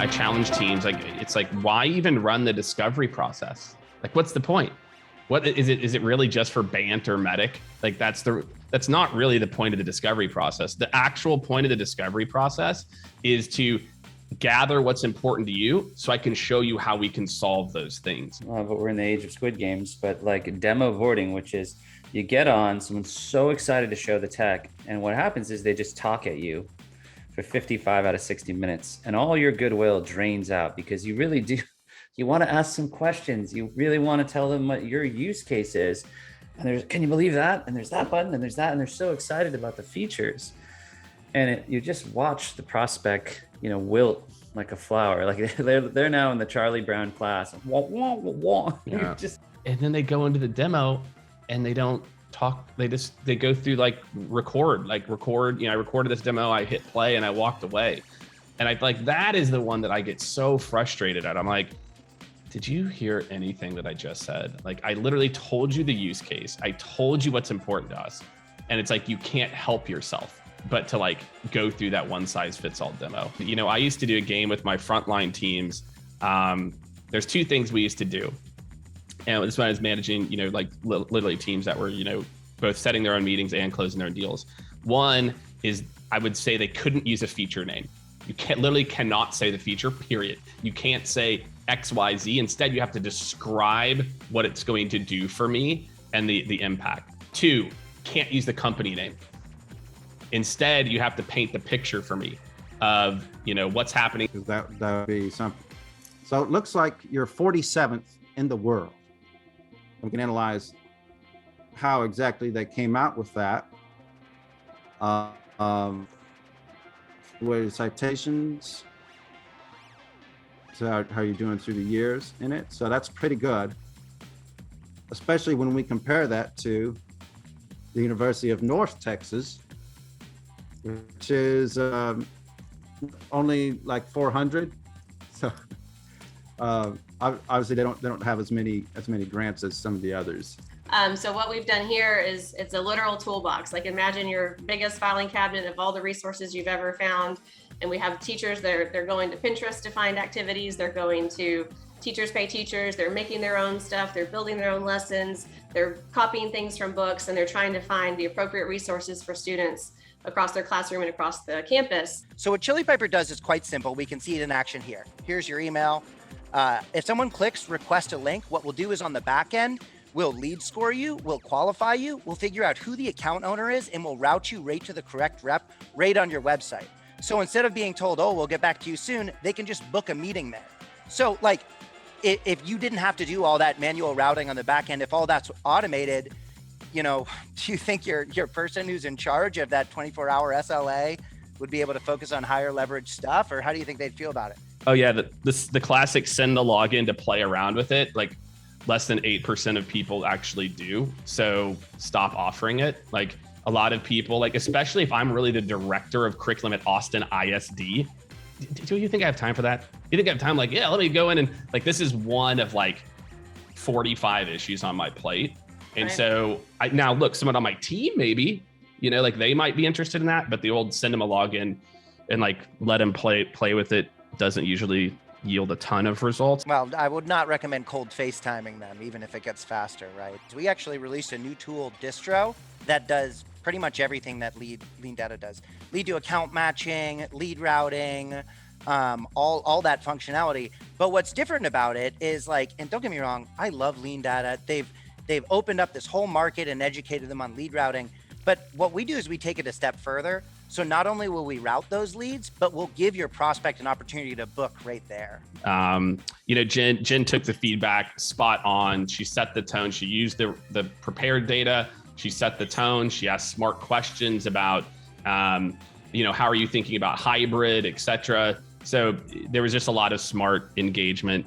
I challenge teams. Like, it's like, why even run the discovery process? Like, what's the point? What is it? Is it really just for Bant or Medic? Like, that's not really the point of the discovery process. The actual point of the discovery process is to gather what's important to you so I can show you how we can solve those things. But we're in the age of Squid Games, but like demo boarding, which is you get on, someone's so excited to show the tech, and what happens is they just talk at you for 55 out of 60 minutes, and all your goodwill drains out because you really do, you want to ask some questions. You really want to tell them what your use case is. And there's, can you believe that? And there's that button, and there's that, and they're so excited about the features. And you just watch the prospect, wilt like a flower. Like they're now in the Charlie Brown class. Wah, wah, wah, wah. Yeah. And then they go into the demo and they don't talk. They go through record. I recorded this demo, I hit play and I walked away. And that is the one that I get so frustrated at. I'm like, did you hear anything that I just said? Like, I literally told you the use case. I told you what's important to us. And it's like, you can't help yourself but to go through that one size fits all demo. I used to do a game with my frontline teams. There's two things we used to do. And this when I was managing, literally teams that were, both setting their own meetings and closing their own deals. One is, I would say they couldn't use a feature name. You literally cannot say the feature, period. You can't say XYZ. Instead, you have to describe what it's going to do for me and the impact. Two, can't use the company name. Instead, you have to paint the picture for me of, what's happening. That would be something. So it looks like you're 47th in the world. We can analyze how exactly they came out with that. With citations, so how you're doing through the years in it. So that's pretty good, especially when we compare that to the University of North Texas, which is only like 400. So obviously they don't have as many grants as some of the others. So what we've done here is it's a literal toolbox. Like, imagine your biggest filing cabinet of all the resources you've ever found. And we have teachers, they're going to Pinterest to find activities. They're going to Teachers Pay Teachers. They're making their own stuff. They're building their own lessons. They're copying things from books, and they're trying to find the appropriate resources for students across their classroom and across the campus. So what Chili Piper does is quite simple. We can see it in action here. Here's your email. If someone clicks request a link, what we'll do is on the back end, we'll lead score you, we'll qualify you, we'll figure out who the account owner is, and we'll route you right to the correct rep right on your website. So instead of being told, oh, we'll get back to you soon, they can just book a meeting there. So if you didn't have to do all that manual routing on the back end, if all that's automated, do you think your person who's in charge of that 24-hour SLA would be able to focus on higher leverage stuff, or how do you think they'd feel about it? Oh yeah, the classic send the login to play around with it. Like, less than 8% of people actually do. So stop offering it. Like, a lot of people, especially if I'm really the director of curriculum at Austin ISD, do you think I have time for that? You think I have time? Yeah, let me go in and this is one of 45 issues on my plate. And right. So now look, someone on my team, maybe, they might be interested in that, but the old send them a login and let them play with it doesn't usually yield a ton of results. Well, I would not recommend cold FaceTiming them, even if it gets faster, right? We actually released a new tool, Distro, that does pretty much everything that Lean Data does. Lead to account matching, lead routing, all that functionality. But what's different about it is and don't get me wrong, I love Lean Data. They've opened up this whole market and educated them on lead routing. But what we do is we take it a step further. So not only will we route those leads, but we'll give your prospect an opportunity to book right there. Jen took the feedback spot on. She set the tone. She used the prepared data. She set the tone. She asked smart questions about, how are you thinking about hybrid, et cetera. So there was just a lot of smart engagement.